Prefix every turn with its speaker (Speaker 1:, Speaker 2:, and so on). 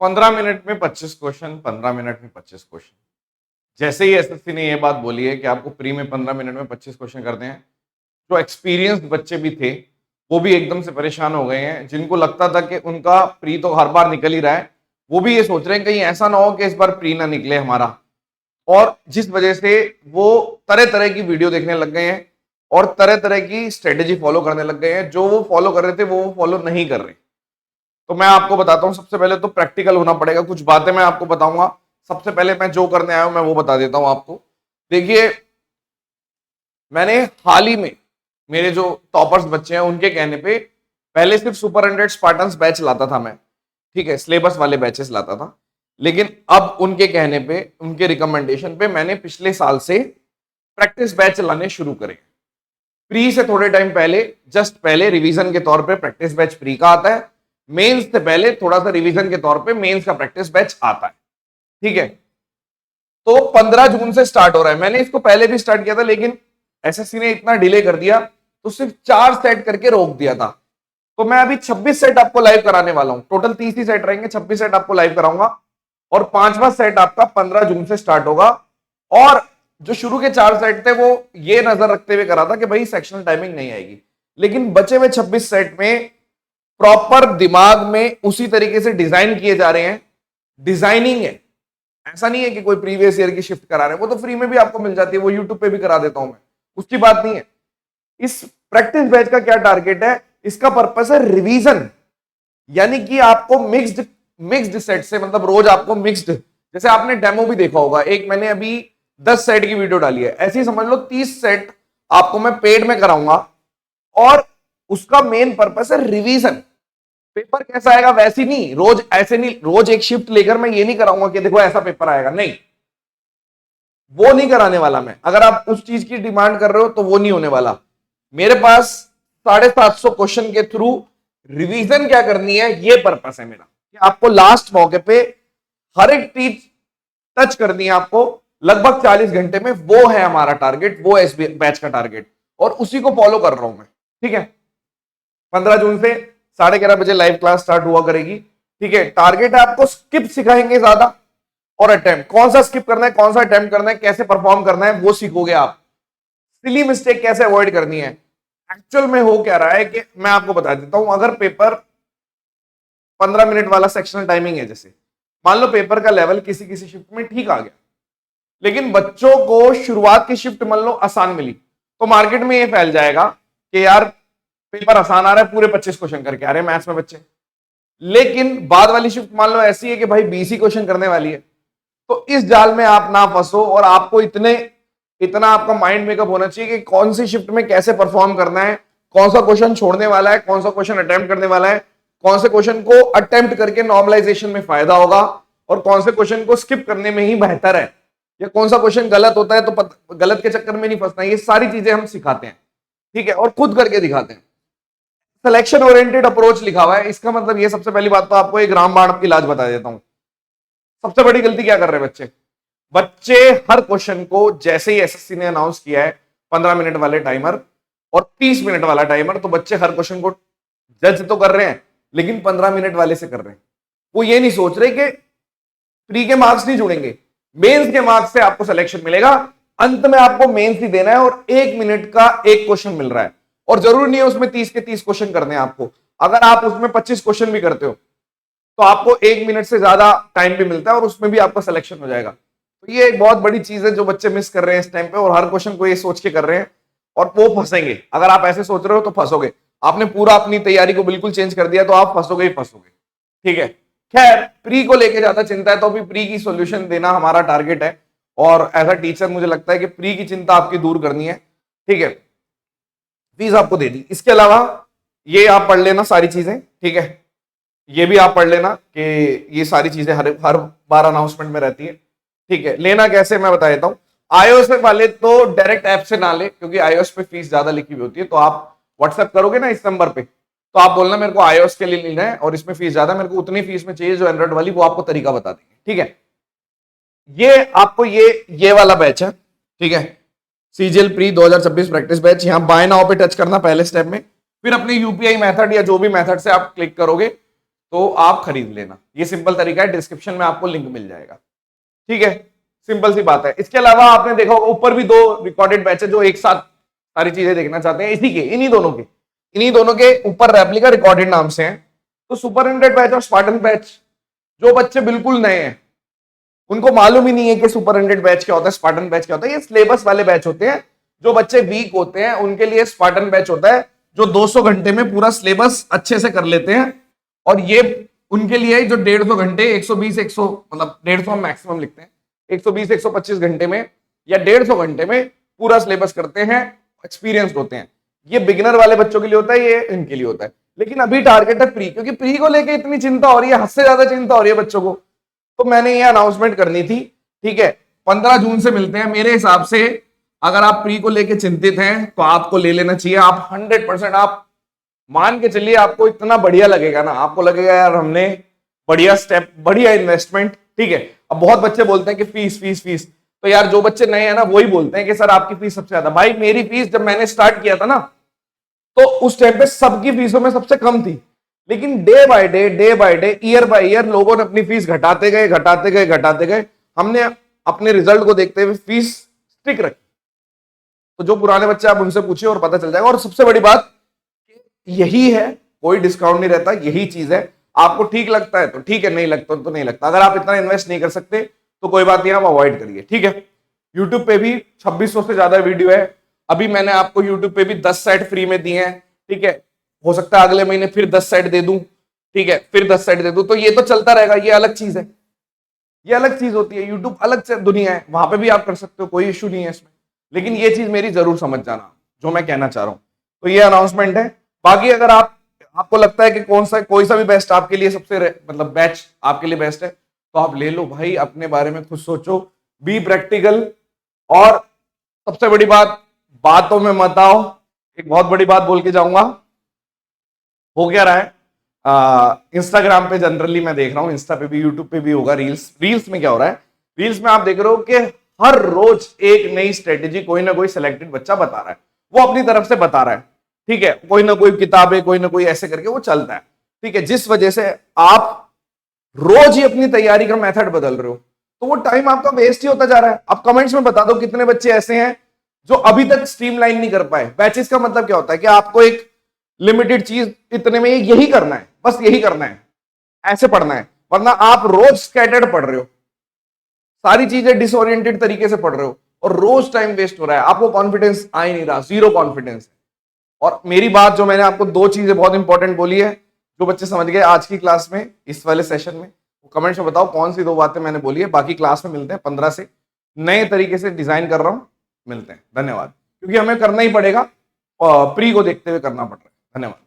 Speaker 1: 15 minute में 25 question, 15 minute में 25 question. जैसे ही एसएससी ने ये बात बोली है कि आपको प्री में 15 मिनट में 25 क्वेश्चन करते हैं, जो एक्सपीरियंस्ड बच्चे भी थे वो भी एकदम से परेशान हो गए हैं। जिनको लगता था कि उनका प्री तो हर बार निकल ही रहा है, वो भी ये सोच रहे हैं कहीं ऐसा ना हो कि इस बार प्री ना निकले हमारा। और जिस वजह से वो तरह तरह की वीडियो देखने लग गए हैं और तरह तरह की स्ट्रेटेजी फॉलो करने लग गए हैं। जो वो फॉलो कर रहे थे वो फॉलो नहीं कर रहे। तो मैं आपको बताता हूं, सबसे पहले तो प्रैक्टिकल होना पड़ेगा। कुछ बातें मैं आपको बताऊंगा। सबसे पहले मैं जो करने आया हूं मैं वो बता देता हूं आपको। देखिए, मैंने हाल ही में मेरे जो टॉपर्स बच्चे हैं उनके कहने पे पहले सिर्फ सुपर 100 स्पार्टन्स बैच लाता था मैं, ठीक है, सिलेबस वाले बैचेस लाता था। लेकिन अब उनके कहने पे, उनके रिकमेंडेशन पे मैंने पिछले साल से प्रैक्टिस बैच लाने शुरू करे। प्री से थोड़े टाइम पहले, जस्ट पहले रिवीजन के तौर पे प्रैक्टिस बैच प्री का आता है। मेंस से पहले थोड़ा सा रिवीजन के तौर पे मेंस का प्रैक्टिस बैच आता है, ठीक है। तो 15 जून से स्टार्ट हो रहा है। मैंने इसको पहले भी स्टार्ट किया था लेकिन एसएससी ने इतना डिले कर दिया तो सिर्फ 4 सेट करके रोक दिया था। तो मैं अभी 26 सेट आपको लाइव कराने वाला हूं। टोटल 30 ही सेट रहेंगे, 26 सेट आपको लाइव कराऊंगा और 5वां सेट आपका 15 जून से स्टार्ट होगा। और जो शुरू के 4 सेट थे वो ये नजर रखते हुए करा था कि भाई सेक्शनल टाइमिंग नहीं आएगी, लेकिन बचे हुए 26 सेट में प्रॉपर दिमाग में उसी तरीके से डिजाइन किए जा रहे हैं। डिजाइनिंग है, ऐसा नहीं है कि कोई प्रीवियस ईयर की शिफ्ट करा रहे हैं, वो तो फ्री में भी आपको मिल जाती है, वो यूट्यूब पे भी करा देता हूं मैं, उसकी बात नहीं है। इस प्रैक्टिस बैच का क्या टारगेट है? इसका पर्पस है रिवीजन, यानी कि आपको मिक्स्ड मिक्स्ड सेट से, मतलब रोज आपको मिक्स्ड, जैसे आपने डेमो भी देखा होगा, एक मैंने अभी 10 सेट की वीडियो डाली है, ऐसे ही समझ लो 30 सेट आपको मैं पेड में कराऊंगा और उसका मेन पर्पस है रिवीजन। पेपर कैसा आएगा वैसी नहीं, रोज ऐसे नहीं, रोज एक शिफ्ट लेकर मैं ये नहीं कराऊंगा कि देखो ऐसा पेपर आएगा, नहीं, वो नहीं कराने वाला मैं। अगर आप उस चीज की डिमांड कर रहे हो तो वो नहीं होने वाला। मेरे पास 750 क्वेश्चन के थ्रू रिवीजन क्या करनी है, ये पर्पस है मेरा, कि आपको लास्ट मौके पे हर एक चीज टच करनी है आपको लगभग 40 घंटे में। वो है हमारा टारगेट, वो है इस बैच का टारगेट और उसी को फॉलो कर रहा हूं मैं, ठीक है। 15 जून से 11:30 बजे लाइव क्लास स्टार्ट हुआ करेगी, ठीक है। टारगेट है आपको स्किप सिखाएंगे ज्यादा और अटेम्प्ट, कौन सा स्किप करना है, कौन सा अटेम्प्ट करना है, कैसे परफॉर्म करना है वो सीखोगे आप। सिली मिस्टेक कैसे अवॉइड करनी है। एक्चुअल में हो क्या रहा है कि मैं आपको बता देता हूं, अगर पेपर 15 मिनट वाला सेक्शनल टाइमिंग है, जैसे मान लो पेपर का लेवल किसी किसी शिफ्ट में ठीक आ गया, लेकिन बच्चों को शुरुआत की शिफ्ट मान लो आसान मिली, तो मार्केट में ये फैल जाएगा कि यार पेपर आसान आ रहा है, पूरे 25 क्वेश्चन करके आ रहे हैं मैथ्स में बच्चे। लेकिन बाद वाली शिफ्ट मान लो ऐसी है कि भाई 20 ही क्वेश्चन करने वाली है, तो इस जाल में आप ना फंसो और आपको इतना आपका माइंड मेकअप होना चाहिए कि कौन सी शिफ्ट में कैसे परफॉर्म करना है, कौन सा क्वेश्चन छोड़ने वाला है, कौन सा क्वेश्चन अटेम्प्ट करने वाला है, कौन से क्वेश्चन को अटेम्प्ट करके नॉर्मलाइजेशन में फायदा होगा और कौन से क्वेश्चन को स्किप करने में ही बेहतर है, या कौन सा क्वेश्चन गलत होता है तो गलत के चक्कर में नहीं फंसना। ये सारी चीजें हम सिखाते हैं, ठीक है, और खुद करके दिखाते हैं। सिलेक्शन ओरिएंटेड अप्रोच लिखा हुआ है, इसका मतलब ये, सबसे पहली बात तो आपको एक रामबाण की इलाज बता देता हूं। सबसे बड़ी गलती क्या कर रहे हैं बच्चे? बच्चे हर क्वेश्चन को, जैसे ही एसएससी ने अनाउंस किया है 15 मिनट वाले टाइमर और 30 मिनट वाला टाइमर, तो बच्चे हर क्वेश्चन को जज तो कर रहे हैं लेकिन 15 मिनट वाले से कर रहे हैं। वो ये नहीं सोच रहे कि प्री के मार्क्स नहीं जुड़ेंगे, मेंस के मार्क्स से आपको सिलेक्शन मिलेगा। अंत में आपको मेंस ही देना है और 1 मिनट का एक क्वेश्चन मिल रहा है, और जरूरी नहीं है उसमें 30 के 30 क्वेश्चन करने हैं आपको। अगर आप उसमें 25 क्वेश्चन भी करते हो तो आपको 1 मिनट से ज्यादा टाइम भी मिलता है और उसमें भी आपका सिलेक्शन हो जाएगा। तो ये एक बहुत बड़ी चीज है जो बच्चे मिस कर रहे हैं इस टाइम पे, और हर क्वेश्चन को ये सोच के कर रहे हैं और वो फंसेंगे। अगर आप ऐसे सोच रहे हो तो फंसोगे। आपने पूरा अपनी तैयारी को बिल्कुल चेंज कर दिया तो आप फंसोगे ही फंसोगे, ठीक है। खैर, प्री को लेके ज्यादा चिंता है तो अभी प्री की सॉल्यूशन देना हमारा टारगेट है, और एज अ टीचर मुझे लगता है कि प्री की चिंता आपकी दूर करनी है, ठीक है। फीस आपको दे दी, इसके अलावा ये आप पढ़ लेना सारी चीजें, ठीक है। ये भी आप पढ़ लेना कि ये सारी चीजें हर बार अनाउंसमेंट में रहती है, ठीक है। लेना कैसे मैं बता देता हूं। आईओएस वाले तो डायरेक्ट ऐप से ना ले, क्योंकि आईओएस पे फीस ज्यादा लिखी हुई होती है। तो आप व्हाट्सएप करोगे ना इस नंबर पे, तो आप बोलना मेरे को आईओएस के लिए लेना है और इसमें फीस ज्यादा, मेरे को उतनी फीस में चाहिए जो एंड्रॉइड वाली, वो आपको तरीका बता देंगे, ठीक है। ये आपको ये वाला बैच है, ठीक है, सीजीएल प्री 2026 प्रैक्टिस बैच। यहां बाय नाउ पे टच करना पहले स्टेप में, फिर अपने यूपीआई मेथड या जो भी मेथड से आप क्लिक करोगे तो आप खरीद लेना। ये सिंपल तरीका है, डिस्क्रिप्शन में आपको लिंक मिल जाएगा। ठीक है, सिंपल सी बात है। इसके अलावा आपने देखा होगा ऊपर भी 2 रिकॉर्डेड बैच है जो एक साथ सारी चीजें देखना चाहते हैं, इन्हीं दोनों के ऊपर रेप्लिका रिकॉर्डेड नाम से हैं। तो सुपरिटेंडेंट बैच और स्पार्टन बैच, जो बच्चे बिल्कुल नए हैं, उनको मालूम ही नहीं है कि सुपरिटेंडेंट बैच क्या होता है, स्पार्टन बैच क्या होता है, ये सिलेबस वाले बैच होते हैं। जो बच्चे वीक होते हैं उनके लिए स्पार्टन बैच होता है, जो 200 घंटे में पूरा सिलेबस अच्छे से कर लेते हैं। और ये उनके लिए जो 150 घंटे, 120 100 मतलब 150 हम मैक्सिमम लिखते हैं, 120 125 घंटे में या 150 घंटे में पूरा सिलेबस करते हैं, एक्सपीरियंस्ड होते हैं। ये बिगिनर वाले बच्चों के लिए होता है, ये इनके लिए होता है। लेकिन अभी टारगेट है प्री, क्योंकि प्री को लेके इतनी चिंता हो रही है, हद से ज्यादा चिंता हो रही है बच्चों को, तो मैंने ये अनाउंसमेंट करनी थी। ठीक है, 15 जून से मिलते हैं। मेरे हिसाब से अगर आप प्री को लेके चिंतित हैं तो आपको ले लेना चाहिए। आप 100% आप मान के चलिए, आपको इतना बढ़िया लगेगा ना, आपको लगेगा यार हमने बढ़िया स्टेप, बढ़िया इन्वेस्टमेंट। ठीक है, अब बहुत बच्चे बोलते हैं कि फीस फीस फीस, तो यार जो बच्चे नए हैं ना वही बोलते हैं कि सर आपकी फीस सबसे ज्यादा। भाई मेरी फीस जब मैंने स्टार्ट किया था ना, तो उस टाइम पे सबकी फीसों में सबसे कम थी, लेकिन day by day, year by year लोगों ने अपनी फीस घटाते गए। हमने अपने रिजल्ट को देखते हुए फीस स्टिक रखी। तो जो पुराने बच्चे आप उनसे पूछिए और पता चल जाएगा। और सबसे बड़ी बात यही है, कोई डिस्काउंट नहीं रहता, यही चीज है। आपको ठीक लगता है तो ठीक है, नहीं लगता तो नहीं लगता। अगर आप इतना इन्वेस्ट नहीं कर सकते तो कोई बात नहीं, आप अवॉइड करिए। ठीक है, यूट्यूब पे भी 2600 से ज्यादा वीडियो है। अभी मैंने आपको यूट्यूब पे भी 10 सेट फ्री में दिए हैं। ठीक है, हो सकता है अगले महीने फिर 10 सेट दे दूं। ठीक है, फिर 10 सेट दे दूं, तो ये तो चलता रहेगा। ये अलग चीज है, ये अलग चीज होती है। यूट्यूब अलग से दुनिया है, वहां पे भी आप कर सकते हो, कोई इश्यू नहीं है इसमें। लेकिन ये चीज मेरी जरूर समझ जाना जो मैं कहना चाह रहा हूं। तो ये अनाउंसमेंट है। बाकी अगर आपको लगता है कि कोई सा भी बेस्ट आपके लिए सबसे मतलब बैच आपके लिए बेस्ट है, तो आप ले लो भाई। अपने बारे में खुद सोचो, बी प्रैक्टिकल। और सबसे बड़ी बात, बातों में मत आओ। एक बहुत बड़ी बात बोल के जाऊंगा। हो क्या रहा है इंस्टाग्राम पे, जनरली मैं देख रहा हूं, इंस्टा पे भी यूट्यूब पे भी होगा, रील्स में क्या हो रहा है, रील्स में आप देख रहे हो कि हर रोज एक नई स्ट्रेटेजी कोई ना कोई सिलेक्टेड बच्चा बता रहा है, वो अपनी तरफ से बता रहा है। ठीक है, कोई ना कोई किताबें, कोई ना कोई ऐसे करके वो चलता है। ठीक है, जिस वजह से आप रोज ही अपनी तैयारी का मेथड बदल रहे हो, तो वो टाइम आपका वेस्ट ही होता जा रहा है। अब कमेंट्स में बता दो कितने बच्चे ऐसे हैं जो अभी तक स्ट्रीमलाइन नहीं कर पाए। बैचेस का मतलब क्या होता है कि आपको एक लिमिटेड चीज इतने में यही करना है, बस यही करना है, ऐसे पढ़ना है। वरना आप रोज स्कैटर्ड पढ़ रहे हो, सारी चीजें डिसोरिएंटेड तरीके से पढ़ रहे हो, और रोज टाइम वेस्ट हो रहा है, आपको कॉन्फिडेंस आ ही नहीं रहा, जीरो कॉन्फिडेंस है। और मेरी बात, जो मैंने आपको 2 चीजें बहुत इंपॉर्टेंट बोली है, जो बच्चे समझ गए आज की क्लास में, इस वाले सेशन में, वो कमेंट्स में बताओ कौन सी 2 बातें मैंने बोली है। बाकी क्लास में मिलते हैं, 15 से नए तरीके से डिजाइन कर रहा हूं, मिलते हैं। धन्यवाद। क्योंकि हमें करना ही पड़ेगा, प्री को देखते हुए करना पड़ रहा है। धन्यवाद।